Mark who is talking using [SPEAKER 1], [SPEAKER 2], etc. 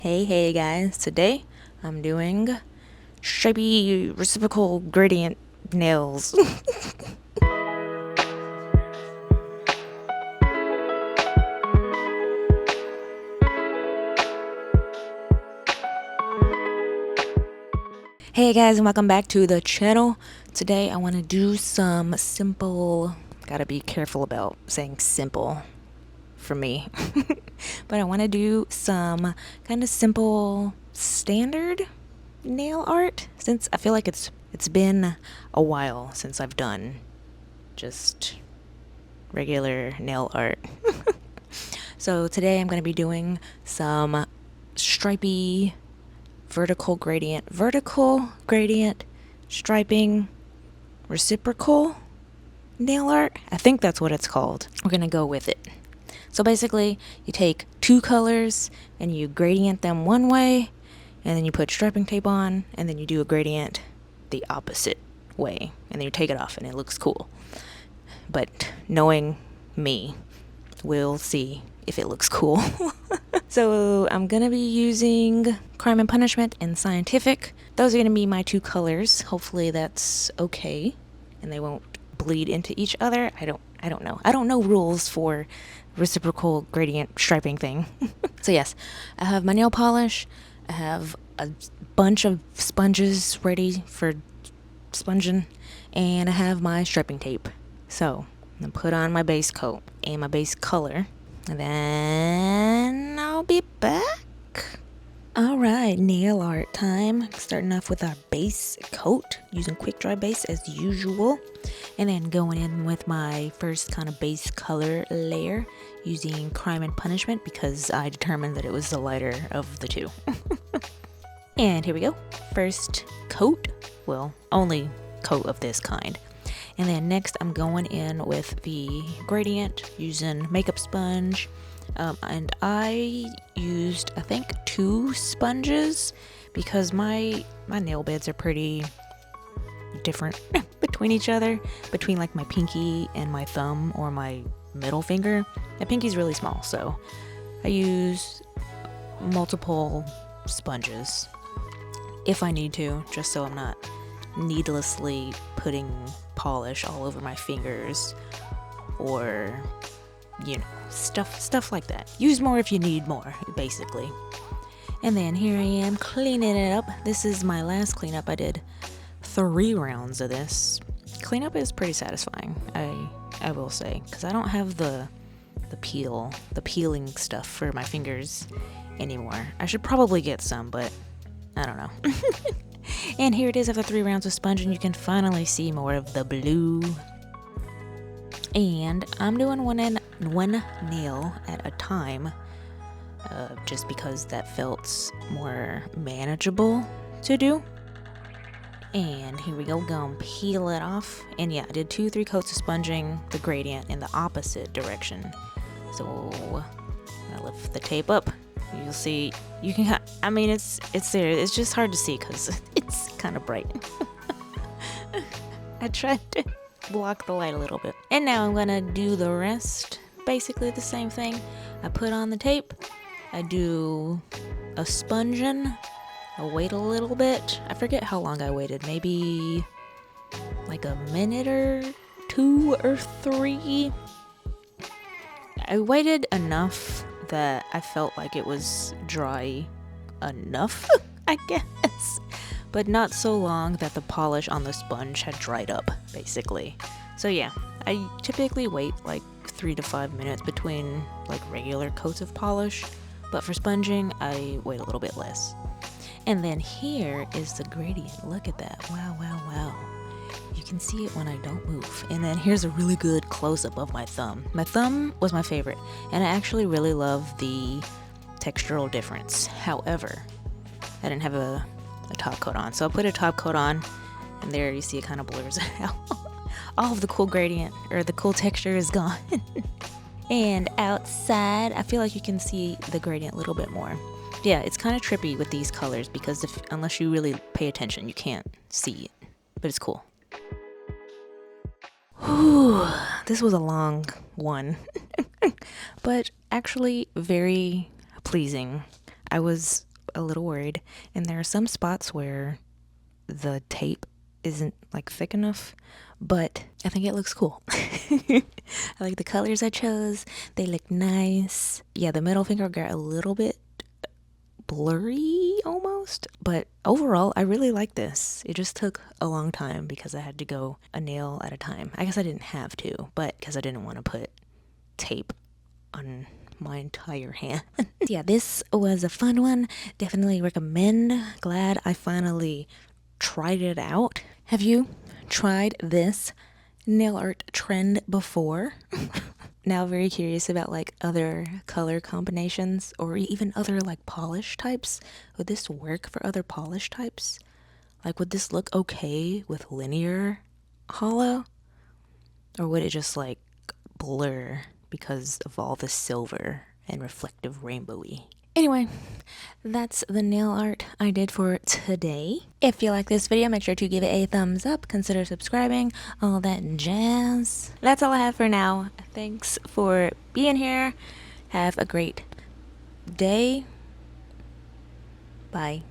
[SPEAKER 1] Hey guys, today I'm doing stripy reciprocal gradient nails. Hey guys, and welcome back to the channel. Today I want to do some simple, gotta be careful about saying simple for me, but I want to do some kind of simple standard nail art, since I feel like it's been a while since I've done just regular nail art. So today I'm going to be doing some stripy vertical gradient striping reciprocal nail art. I think that's what it's called. We're going to go with it. So basically you take two colors and you gradient them one way, and then you put striping tape on, and then you do a gradient the opposite way, and then you take it off and it looks cool. But knowing me, we'll see if it looks cool. So I'm gonna be using Crime and Punishment and Cyantific. Those are gonna be my two colors. Hopefully that's okay and they won't bleed into each other. I don't know. I don't know rules for reciprocal gradient striping thing. So yes, I have my nail polish. I have a bunch of sponges ready for sponging, and I have my striping tape. So I'm gonna put on my base coat and my base color, and then I'll be back. Alright, nail art time. Starting off with our base coat, using quick dry base as usual, and then going in with my first kind of base color layer using Crime and Punishment because I determined that it was the lighter of the two. And here we go. First coat, well, only coat of this kind. And then next I'm going in with the gradient using makeup sponge. And I used, I think, 2 sponges because my nail beds are pretty different between each other, between like my pinky and my thumb or my middle finger. My pinky's really small, so I use multiple sponges if I need to, just so I'm not needlessly putting polish all over my fingers or, you know, stuff like that. Use more if you need more, basically. And then here I am cleaning it up. This is my last cleanup. I did 3 rounds of this. Cleanup is pretty satisfying, I will say, because I don't have the peeling stuff for my fingers anymore. I should probably get some, but I don't know. And here it is after 3 rounds of sponge, and you can finally see more of the blue. And I'm doing one nail at a time, just because that felt more manageable to do. And here we go, gonna peel it off. And yeah, I did 2-3 coats of sponging the gradient in the opposite direction. So I lift the tape up. You'll see, you can, I mean, it's there. It's just hard to see because it's kind of bright. I tried to block the light a little bit. And now I'm gonna do the rest. Basically the same thing. I put on the tape. I do a sponging. I wait a little bit. I forget how long I waited. Maybe like a minute or 2 or 3. I waited enough that I felt like it was dry enough, I guess, but not so long that the polish on the sponge had dried up, basically. So yeah, I typically wait like 3 to 5 minutes between like regular coats of polish, but for sponging I wait a little bit less. And then here is the gradient. Look at that. Wow, wow, wow. You can see it when I don't move. And then here's a really good close-up of my thumb. My thumb was my favorite, and I actually really love the textural difference. However, I didn't have a top coat on, so I put a top coat on, and there you see it kind of blurs out. All of the cool gradient, or the cool texture, is gone. And outside, I feel like you can see the gradient a little bit more. Yeah, it's kind of trippy with these colors because unless you really pay attention, you can't see it, but it's cool. Whew, this was a long one, but actually very pleasing. I was a little worried. And there are some spots where the tape isn't like thick enough, but I think it looks cool. I like the colors I chose. They look nice. Yeah, the middle finger got a little bit blurry almost, but overall I really like this. It just took a long time because I had to go a nail at a time. I guess I didn't have to, but because I didn't want to put tape on my entire hand. Yeah, this was a fun one. Definitely recommend. Glad I finally tried it out. Have you tried this nail art trend before? Now very curious about like other color combinations or even other like polish types. Would this work for other polish types? Like would this look okay with linear holo? Or would it just like blur because of all the silver and reflective rainbowy? Anyway, that's the nail art I did for today. If you like this video, make sure to give it a thumbs up, consider subscribing, all that jazz. That's all I have for now. Thanks for being here. Have a great day. Bye.